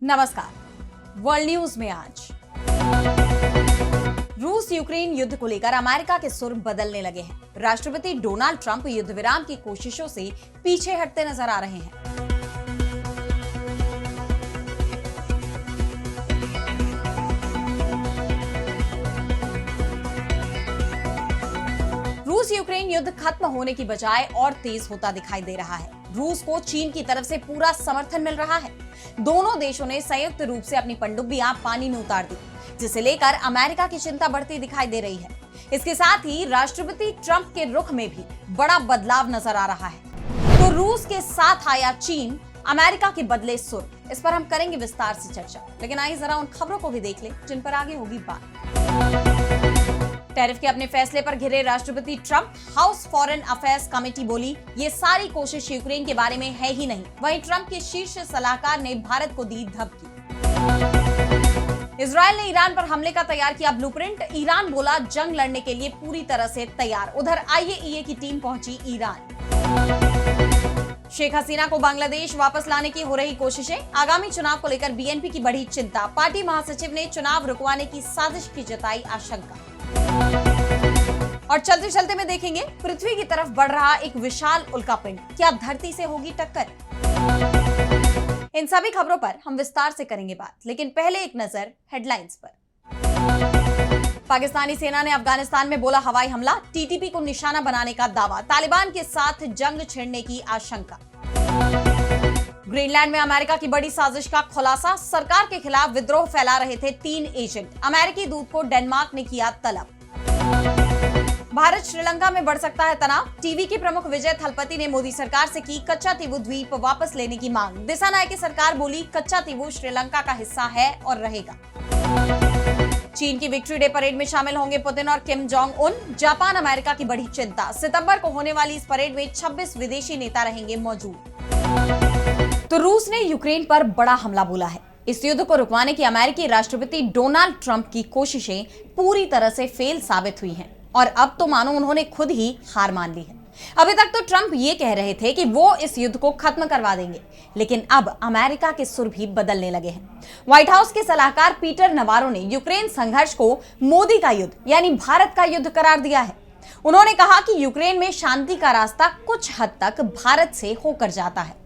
नमस्कार। World news में आज रूस यूक्रेन युद्ध को लेकर अमेरिका के सुर बदलने लगे हैं। राष्ट्रपति डोनाल्ड ट्रंप युद्ध विराम की कोशिशों से पीछे हटते नजर आ रहे हैं। रूस यूक्रेन युद्ध खत्म होने की बजाय और तेज होता दिखाई दे रहा है। रूस को चीन की तरफ से पूरा समर्थन मिल रहा है। दोनों देशों ने संयुक्त रूप से अपनी पनडुब्बियां पानी में उतार दी, जिसे लेकर अमेरिका की चिंता बढ़ती दिखाई दे रही है। इसके साथ ही राष्ट्रपति ट्रंप के रुख में भी बड़ा बदलाव नजर आ रहा है। तो रूस के साथ आया चीन, अमेरिका के बदले सुर, इस पर हम करेंगे विस्तार से चर्चा। लेकिन आइए जरा उन खबरों को भी देख लें जिन पर आगे होगी बात। टैरिफ के अपने फैसले पर घिरे राष्ट्रपति Trump, house foreign affairs committee बोली, ये सारी कोशिश यूक्रेन के बारे में है ही नहीं। वहीं ट्रंप के शीर्ष सलाहकार ने भारत को दी धमकी। इजरायल ने ईरान पर हमले का तैयार किया ब्लूप्रिंट। ईरान बोला जंग लड़ने के लिए पूरी तरह से तैयार। उधर आईएईए की टीम पहुंची ईरान। शेख हसीना को बांग्लादेश वापस लाने की हो रही कोशिशें। आगामी चुनाव को लेकर बीएनपी की बढ़ी चिंता। पार्टी महासचिव ने चुनाव रुकवाने की साजिश की जताई आशंका। और चलते चलते में देखेंगे, पृथ्वी की तरफ बढ़ रहा एक विशाल उल्कापिंड क्या धरती से होगी टक्कर। इन सभी खबरों पर हम विस्तार से करेंगे बात, लेकिन पहले एक नजर हेडलाइंस पर। पाकिस्तानी सेना ने अफगानिस्तान में बोला हवाई हमला। टीटीपी को निशाना बनाने का दावा। तालिबान के साथ जंग छेड़ने की आशंका। ग्रीनलैंड में अमेरिका की बड़ी साजिश का खुलासा। सरकार के खिलाफ विद्रोह फैला रहे थे 3 एजेंट। अमेरिकी दूत को डेनमार्क ने किया तलब। भारत श्रीलंका में बढ़ सकता है तनाव। टीवी की प्रमुख विजय थलपति ने मोदी सरकार से की कच्चातीवू द्वीप वापस लेने की मांग। दिशानायक की सरकार बोली कच्चातीवू श्रीलंका का हिस्सा है और रहेगा। चीन की विक्ट्री डे परेड में शामिल होंगे पुतिन और Kim Jong Un. Japan America की बड़ी चिंता। सितंबर को होने वाली इस परेड में 26 विदेशी नेता रहेंगे मौजूद। तो रूस ने यूक्रेन पर बड़ा हमला बोला है। इस युद्ध को रुकवाने की अमेरिकी राष्ट्रपति डोनाल्ड ट्रंप की कोशिशें पूरी तरह से फेल साबित हुई हैं और अब तो मानो उन्होंने खुद ही हार मान ली है। अभी तक तो ट्रंप ये कह रहे थे कि वो इस युद्ध को खत्म करवा देंगे, लेकिन अब अमेरिका के सुर भी बदलने लगे हैं। व्हाइट हाउस के सलाहकार पीटर नवारो ने यूक्रेन संघर्ष को मोदी का युद्ध यानी भारत का युद्ध करार दिया है। उन्होंने कहा कि यूक्रेन में शांति का रास्ता कुछ हद तक भारत से होकर जाता है।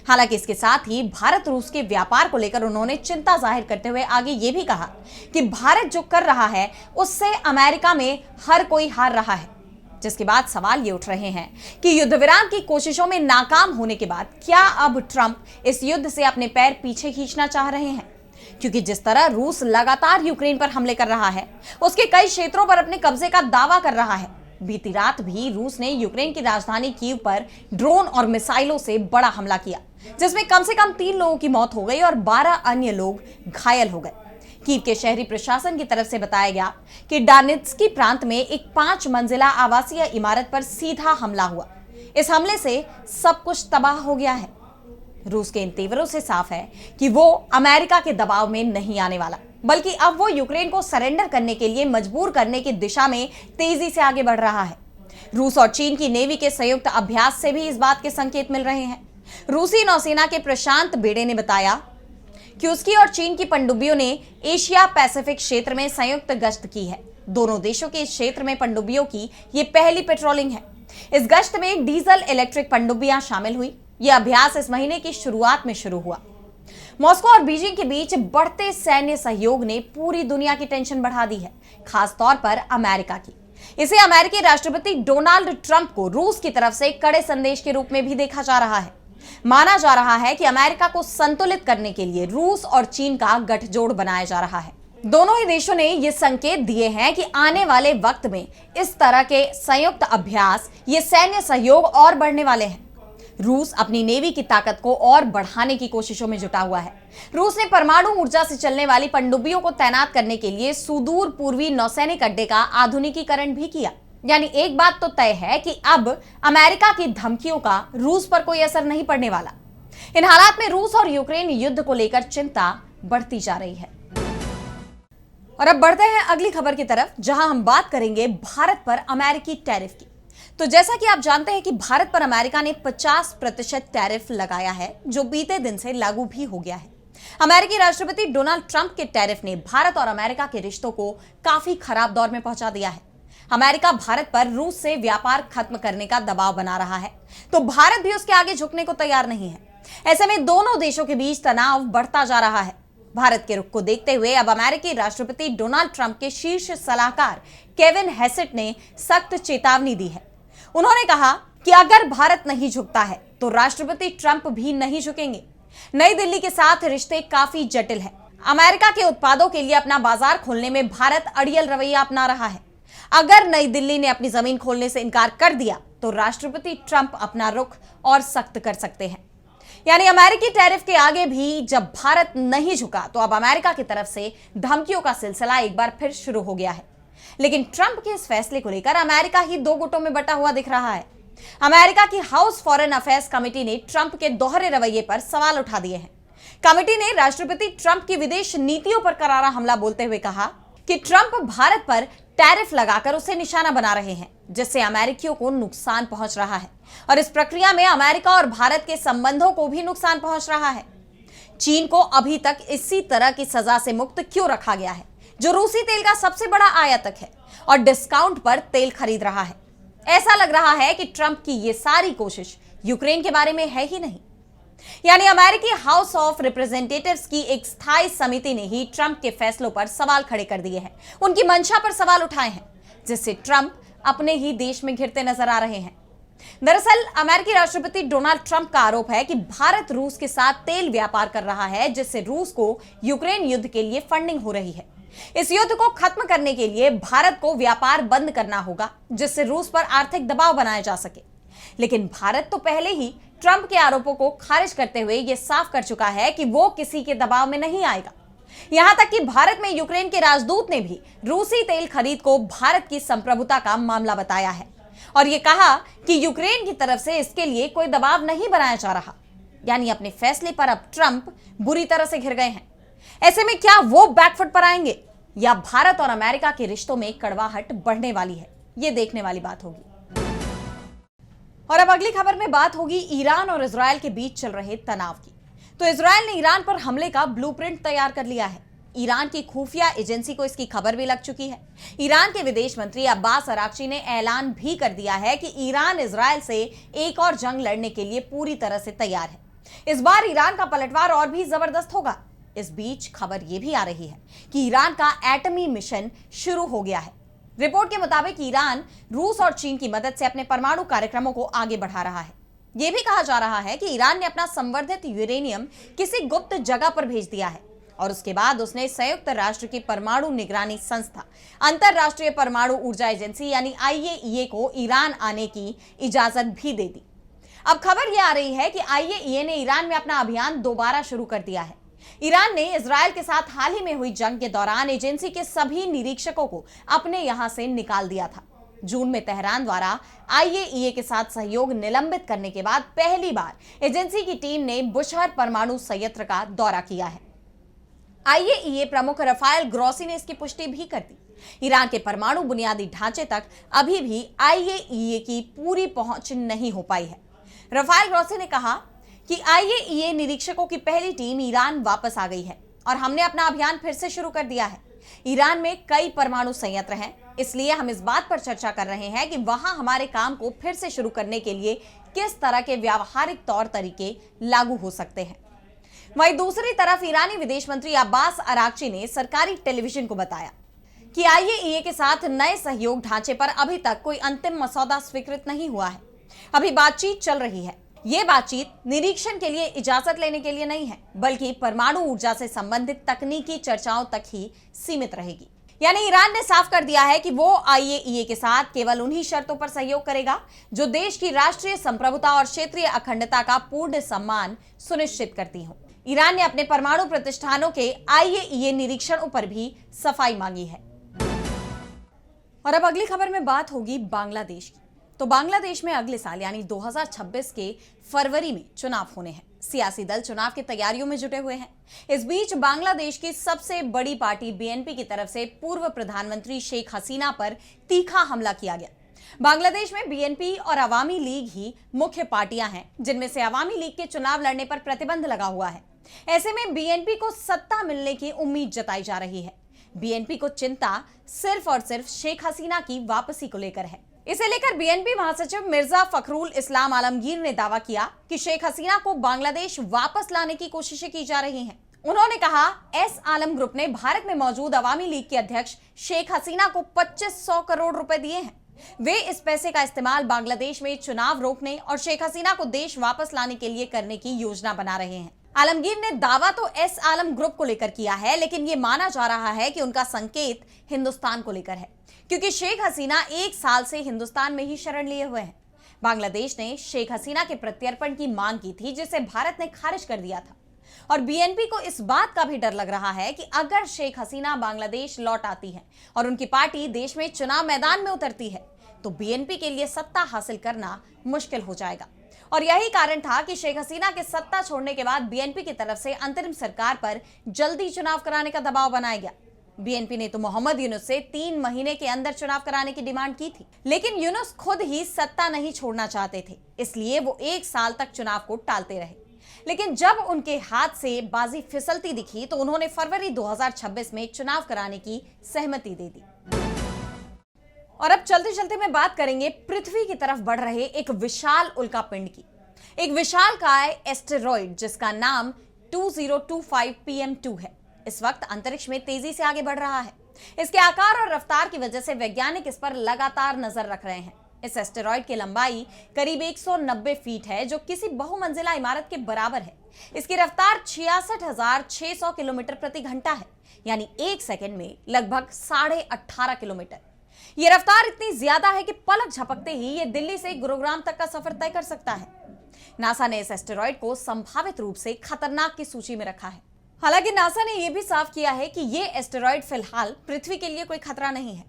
हालांकि इसके साथ ही भारत रूस के व्यापार को लेकर उन्होंने चिंता जाहिर करते हुए आगे ये भी कहा कि भारत जो कर रहा है उससे अमेरिका में हर कोई हार रहा है। जिसके बाद सवाल ये उठ रहे हैं कि युद्ध विराम की कोशिशों में नाकाम होने के बाद क्या अब ट्रंप इस युद्ध से अपने पैर पीछे खींचना चाह रहे हैं? क्योंकि जिस तरह रूस लगातार यूक्रेन पर हमले कर रहा है, उसके कई क्षेत्रों पर अपने कब्जे का दावा कर रहा है। बीती रात भी रूस ने यूक्रेन की राजधानी कीव पर ड्रोन और मिसाइलों से बड़ा हमला किया, जिसमें कम से कम 3 लोगों की मौत हो गई और 12 अन्य लोग घायल हो गए। कीव के शहरी प्रशासन की तरफ से बताया गया कि डानित्स्की प्रांत में एक 5 मंजिला आवासीय इमारत पर सीधा हमला हुआ। इस हमले से सब कुछ तबाह हो गया है। रूस के इन तेवरों से साफ है कि वो अमेरिका के दबाव में नहीं आने वाला, बल्कि अब वो यूक्रेन को सरेंडर करने के लिए मजबूर करने की दिशा में तेजी से आगे बढ़ रहा है। रूस और चीन की नेवी के संयुक्त अभ्यास से भी इस बात के संकेत मिल रहे हैं। रूसी नौसेना के प्रशांत बेड़े ने बताया कि उसकी और चीन की पनडुब्बियों ने एशिया पैसिफिक क्षेत्र में संयुक्त गश्त की है। दोनों देशों के इस क्षेत्र में पनडुब्बियों की ये पहली पेट्रोलिंग है। इस गश्त में डीजल इलेक्ट्रिक पनडुब्बियां शामिल हुई। यह अभ्यास इस महीने की शुरुआत में शुरू हुआ। मॉस्को और बीजिंग के बीच बढ़ते सैन्य सहयोग ने पूरी दुनिया की टेंशन बढ़ा दी है, खास तौर पर अमेरिका की। इसे अमेरिकी राष्ट्रपति डोनाल्ड ट्रंप को रूस की तरफ से कड़े संदेश के रूप में भी देखा जा रहा है। माना जा रहा है कि अमेरिका को संतुलित करने के लिए रूस और चीन का गठजोड़ बनाया जा रहा है। दोनों ही देशों ने ये संकेत दिए हैं कि आने वाले वक्त में इस तरह के संयुक्त अभ्यास, ये सैन्य सहयोग और बढ़ने वाले हैं। रूस अपनी नेवी की ताकत को और बढ़ाने की कोशिशों में जुटा हुआ है। रूस ने परमाणु ऊर्जा से चलने वाली पनडुब्बियों को तैनात करने के लिए सुदूर पूर्वी नौसैनिक अड्डे का आधुनिकीकरण भी किया। यानी एक बात तो तय है कि अब अमेरिका की धमकियों का रूस पर कोई असर नहीं पड़ने वाला। इन हालात में रूस और यूक्रेन युद्ध को लेकर चिंता बढ़ती जा रही है। और अब बढ़ते हैं अगली खबर की तरफ, जहां हम बात करेंगे भारत पर अमेरिकी टैरिफ की। तो जैसा कि आप जानते हैं कि भारत पर अमेरिका ने 50% टैरिफ लगाया है, जो बीते दिन से लागू भी हो गया है। अमेरिकी राष्ट्रपति डोनाल्ड ट्रंप के टैरिफ ने भारत और अमेरिका के रिश्तों को काफी खराब दौर में पहुंचा दिया है। अमेरिका भारत पर रूस से व्यापार खत्म करने का दबाव बना रहा है, तो भारत भी उसके आगे झुकने को तैयार नहीं है। ऐसे में दोनों देशों के बीच तनाव बढ़ता जा रहा है। भारत के रुख को देखते हुए अब अमेरिकी राष्ट्रपति डोनाल्ड ट्रंप के शीर्ष सलाहकार केविन हेसेट ने सख्त चेतावनी दी है। उन्होंने कहा कि अगर भारत नहीं झुकता है तो राष्ट्रपति ट्रंप भी नहीं झुकेंगे। नई दिल्ली के साथ रिश्ते काफी जटिल है। अमेरिका के उत्पादों के लिए अपना बाजार खोलने में भारत अड़ियल रवैया अपना रहा है। अगर नई दिल्ली ने अपनी जमीन खोलने से इनकार कर दिया तो राष्ट्रपति ट्रंप अपना रुख और सख्त कर सकते हैं। यानी अमेरिकी टैरिफ के आगे भी जब भारत नहीं झुका तो अब अमेरिका की तरफ से धमकियों का सिलसिला एक बार फिर शुरू हो गया है। लेकिन ट्रंप के इस फैसले को लेकर अमेरिका ही दो गुटों में बटा हुआ दिख रहा है। अमेरिका की हाउस फॉरेन अफेयर्स कमेटी ने ट्रंप के दोहरे रवैये पर सवाल उठा दिए हैं। कमेटी ने राष्ट्रपति ट्रंप की विदेश नीतियों पर करारा हमला बोलते हुए कहा कि ट्रंप भारत पर टैरिफ लगाकर उसे निशाना बना रहे हैं, जिससे अमेरिकियों को नुकसान पहुंच रहा है और इस प्रक्रिया में अमेरिका और भारत के संबंधों को भी नुकसान पहुंच रहा है। चीन को अभी तक इसी तरह की सजा से मुक्त क्यों रखा गया है, जो रूसी तेल का सबसे बड़ा आयातक है और डिस्काउंट पर तेल खरीद रहा है? ऐसा लग रहा है कि ट्रंप की ये सारी कोशिश यूक्रेन के बारे में है ही नहीं। यानी अमेरिकी हाउस ऑफ रिप्रेजेंटेटिव्स की एक स्थायी समिति ने ही ट्रंप के फैसलों पर सवाल खड़े कर दिए हैं, उनकी मंशा पर सवाल उठाए हैं, जिससे ट्रंप अपने ही देश में घिरते नजर आ रहे हैं। दरअसल अमेरिकी राष्ट्रपति डोनाल्ड ट्रंप का आरोप है कि भारत रूस के साथ तेल व्यापार कर रहा है, जिससे रूस को यूक्रेन युद्ध के लिए फंडिंग हो रही है। इस युद्ध को खत्म करने के लिए भारत को व्यापार बंद करना होगा, जिससे रूस पर आर्थिक दबाव बनाया जा सके। लेकिन भारत तो पहले ही ट्रंप के आरोपों को खारिज करते हुए यह साफ कर चुका है कि वो किसी के दबाव में नहीं आएगा। यहां तक कि भारत में यूक्रेन के राजदूत ने भी रूसी तेल खरीद को भारत की संप्रभुता का मामला बताया है और यह कहा कि यूक्रेन की तरफ से इसके लिए कोई दबाव नहीं बनाया जा रहा। यानी अपने फैसले पर अब ट्रंप बुरी तरह से घिर गए हैं। ऐसे में क्या वो बैकफुट पर आएंगे या भारत और अमेरिका के रिश्तों में कड़वाहट बढ़ने वाली है, ये देखने वाली बात होगी। और अब अगली खबर में बात होगी ईरान और इजरायल के बीच चल रहे तनाव की। तो इजरायल ने ईरान पर हमले का ब्लूप्रिंट तैयार कर लिया है। ईरान की खुफिया एजेंसी को इसकी खबर भी लग चुकी है। ईरान के विदेश मंत्री अब्बास अराक्ची ने ऐलान भी कर दिया है कि ईरान इजरायल से एक और जंग लड़ने के लिए पूरी तरह से तैयार है। इस बार ईरान का पलटवार और भी जबरदस्त होगा। इस बीच खबर यह भी आ रही है कि ईरान का एटमी मिशन शुरू हो गया है। रिपोर्ट के मुताबिक ईरान रूस और चीन की मदद से अपने परमाणु कार्यक्रमों को आगे बढ़ा रहा है। यह भी कहा जा रहा है कि ईरान ने अपना संवर्धित यूरेनियम किसी गुप्त जगह पर भेज दिया है और उसके बाद उसने संयुक्त राष्ट्र की परमाणु निगरानी संस्था अंतरराष्ट्रीय परमाणु ऊर्जा एजेंसी यानी IAEA को ईरान आने की इजाजत भी दे दी। अब खबर यह आ रही है कि IAEA ने ईरान में अपना अभियान दोबारा शुरू कर दिया है। ईरान ने इजरायल के साथ हाल ही में हुई जंग के दौरान एजेंसी के सभी निरीक्षकों को अपने यहां से निकाल दिया था। जून में तेहरान द्वारा IAEA के साथ सहयोग निलंबित करने के बाद पहली बार एजेंसी की टीम ने बुशहर परमाणु संयंत्र का दौरा किया है। IAEA प्रमुख रफाएल ग्रोसी ने इसकी पुष्टि भी कर दी। ईरान के परमाणु बुनियादी ढांचे तक अभी भी IAEA की पूरी पहुंच नहीं हो पाई है। रफाएल ग्रोसी ने कहा कि IAEA निरीक्षकों की पहली टीम ईरान वापस आ गई है और हमने अपना अभियान फिर से शुरू कर दिया है। ईरान में कई परमाणु संयंत्र हैं, इसलिए हम इस बात पर चर्चा कर रहे हैं कि वहां हमारे काम को फिर से शुरू करने के लिए किस तरह के व्यावहारिक तौर तरीके लागू हो सकते हैं। वहीं दूसरी तरफ ईरानी विदेश मंत्री अब्बास अराक्ची ने सरकारी टेलीविजन को बताया कि IAEA के साथ नए सहयोग ढांचे पर अभी तक कोई अंतिम मसौदा स्वीकृत नहीं हुआ है। अभी बातचीत चल रही है। ये बातचीत निरीक्षण के लिए इजाजत लेने के लिए नहीं है, बल्कि परमाणु ऊर्जा से संबंधित तकनीकी चर्चाओं तक ही सीमित रहेगी। यानी ईरान ने साफ कर दिया है कि वो IAEA के साथ केवल उन्हीं शर्तों पर सहयोग करेगा जो देश की राष्ट्रीय संप्रभुता और क्षेत्रीय अखंडता का पूर्ण सम्मान सुनिश्चित करती हो। ईरान ने अपने परमाणु प्रतिष्ठानों के IAEA निरीक्षणों पर भी सफाई मांगी है। और अब अगली खबर में बात होगी बांग्लादेश की। तो बांग्लादेश में अगले साल यानी 2026 के फरवरी में चुनाव होने हैं। सियासी दल चुनाव की तैयारियों में जुटे हुए हैं। इस बीच बांग्लादेश की सबसे बड़ी पार्टी BNP की तरफ से पूर्व प्रधानमंत्री शेख हसीना पर तीखा हमला किया गया। बांग्लादेश में BNP और अवामी लीग ही मुख्य पार्टियां हैं, जिनमें से अवामी लीग के चुनाव लड़ने पर प्रतिबंध लगा हुआ है। ऐसे में बीएनपी को सत्ता मिलने की उम्मीद जताई जा रही है। बीएनपी को चिंता सिर्फ और सिर्फ शेख हसीना की वापसी को लेकर है। इसे लेकर बीएनपी महासचिव मिर्जा फखरुल इस्लाम आलमगीर ने दावा किया कि शेख हसीना को बांग्लादेश वापस लाने की कोशिशें की जा रही हैं। उन्होंने कहा, एस आलम ग्रुप ने भारत में मौजूद अवामी लीग के अध्यक्ष शेख हसीना को 2500 करोड़ रुपए दिए हैं। वे इस पैसे का इस्तेमाल बांग्लादेश में चुनाव रोकने और शेख हसीना को देश वापस लाने के लिए करने की योजना बना रहे हैं। आलमगीर ने दावा तो एस आलम ग्रुप को लेकर किया है, लेकिन यह माना जा रहा है कि उनका संकेत हिंदुस्तान को लेकर है, क्योंकि शेख हसीना 1 साल से हिंदुस्तान में ही शरण लिए हुए हैं। बांग्लादेश ने शेख हसीना के प्रत्यर्पण की मांग की थी, जिसे भारत ने खारिज कर दिया था। और बीएनपी को इस बात का भी डर लग रहा है कि अगर शेख हसीना बांग्लादेश लौट आती है और उनकी पार्टी देश में चुनाव मैदान में उतरती है, तो बीएनपी के लिए सत्ता हासिल करना मुश्किल हो जाएगा। और यही कारण था कि शेख हसीना के सत्ता छोड़ने के बाद बीएनपी की तरफ से अंतरिम सरकार पर जल्दी चुनाव कराने का दबाव बनाया गया। बीएनपी ने तो मोहम्मद यूनुस से 3 महीने के अंदर चुनाव कराने की डिमांड की थी, लेकिन यूनुस खुद ही सत्ता नहीं छोड़ना चाहते थे, इसलिए वो 1 साल तक चुनाव को टालते रहे। लेकिन जब उनके हाथ से बाजी फिसलती दिखी तो उन्होंने फरवरी 2026 में चुनाव कराने की सहमति दे दी। और अब चलते चलते में बात करेंगे पृथ्वी की तरफ बढ़ रहे एक विशाल उल्कापिंड की। एक विशालकाय एस्टेरॉइड जिसका नाम 2025 PM2 है, इस वक्त अंतरिक्ष में तेजी से आगे बढ़ रहा है। इसके आकार और रफ्तार की वजह से वैज्ञानिक इस पर लगातार नजर रख रहे हैं। इस एस्टेरॉइड की लंबाई करीब 190 फीट है, जो किसी बहुमंजिला इमारत के बराबर है। इसकी रफ्तार 66,600 किलोमीटर प्रति घंटा है, यानी 1 सेकंड में लगभग 18.5 किलोमीटर। यह रफ्तार इतनी ज्यादा है कि पलक झपकते ही यह दिल्ली से गुरुग्राम तक का सफर तय कर सकता है। नासा ने इस एस्टेरॉइड को संभावित रूप से खतरनाक की सूची में रखा है। हालांकि नासा ने यह भी साफ किया है कि यह एस्टेरॉइड फिलहाल पृथ्वी के लिए कोई खतरा नहीं है,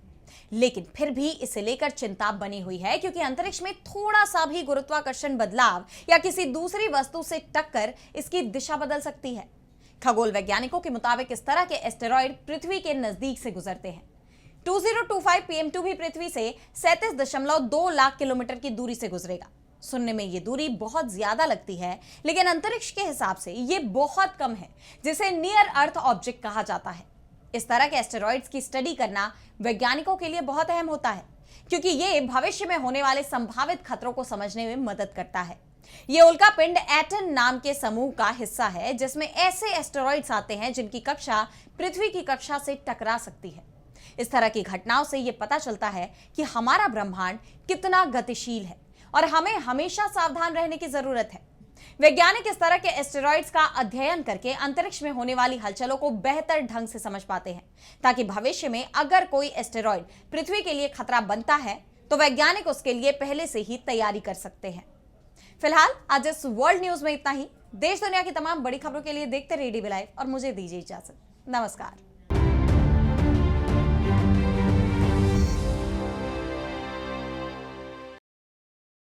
लेकिन फिर भी इसे लेकर चिंता बनी हुई है, क्योंकि अंतरिक्ष में थोड़ा सा भी गुरुत्वाकर्षण बदलाव या किसी दूसरी वस्तु से टक्कर इसकी दिशा बदल सकती है। खगोल वैज्ञानिकों के मुताबिक इस तरह के एस्टेरॉइड पृथ्वी के नजदीक से गुजरते हैं। 2025 PM2 भी पृथ्वी से 37.2 लाख किलोमीटर की दूरी से गुजरेगा। सुनने में ये दूरी बहुत ज्यादा लगती है, लेकिन अंतरिक्ष के हिसाब से ये बहुत कम है, जिसे नियर अर्थ ऑब्जेक्ट कहा जाता है। इस तरह के एस्टेरॉइड्स की स्टडी करना वैज्ञानिकों के लिए बहुत अहम होता है, क्योंकि ये भविष्य में होने वाले संभावित खतरों को समझने में मदद करता है। ये उल्कापिंड एटन नाम के समूह का हिस्सा है, जिसमें ऐसे एस्टेरॉइड्स आते हैं जिनकी कक्षा पृथ्वी की कक्षा से टकरा सकती है। इस तरह की घटनाओं से यह पता चलता है कि हमारा ब्रह्मांड कितना गतिशील है और हमें हमेशा सावधान रहने की जरूरत है। वैज्ञानिक इस तरह के एस्टेरॉइड्स का अध्ययन करके अंतरिक्ष में होने वाली हलचलों को बेहतर ढंग से समझ पाते हैं, ताकि भविष्य में अगर कोई एस्टेरॉइड पृथ्वी के लिए खतरा बनता है तो वैज्ञानिक उसके लिए पहले से ही तैयारी कर सकते हैं। फिलहाल आज इस वर्ल्ड न्यूज में इतना ही। देश दुनिया की तमाम बड़ी खबरों के लिए देखते रहिए DB लाइव और मुझे दीजिए इजाजत। नमस्कार।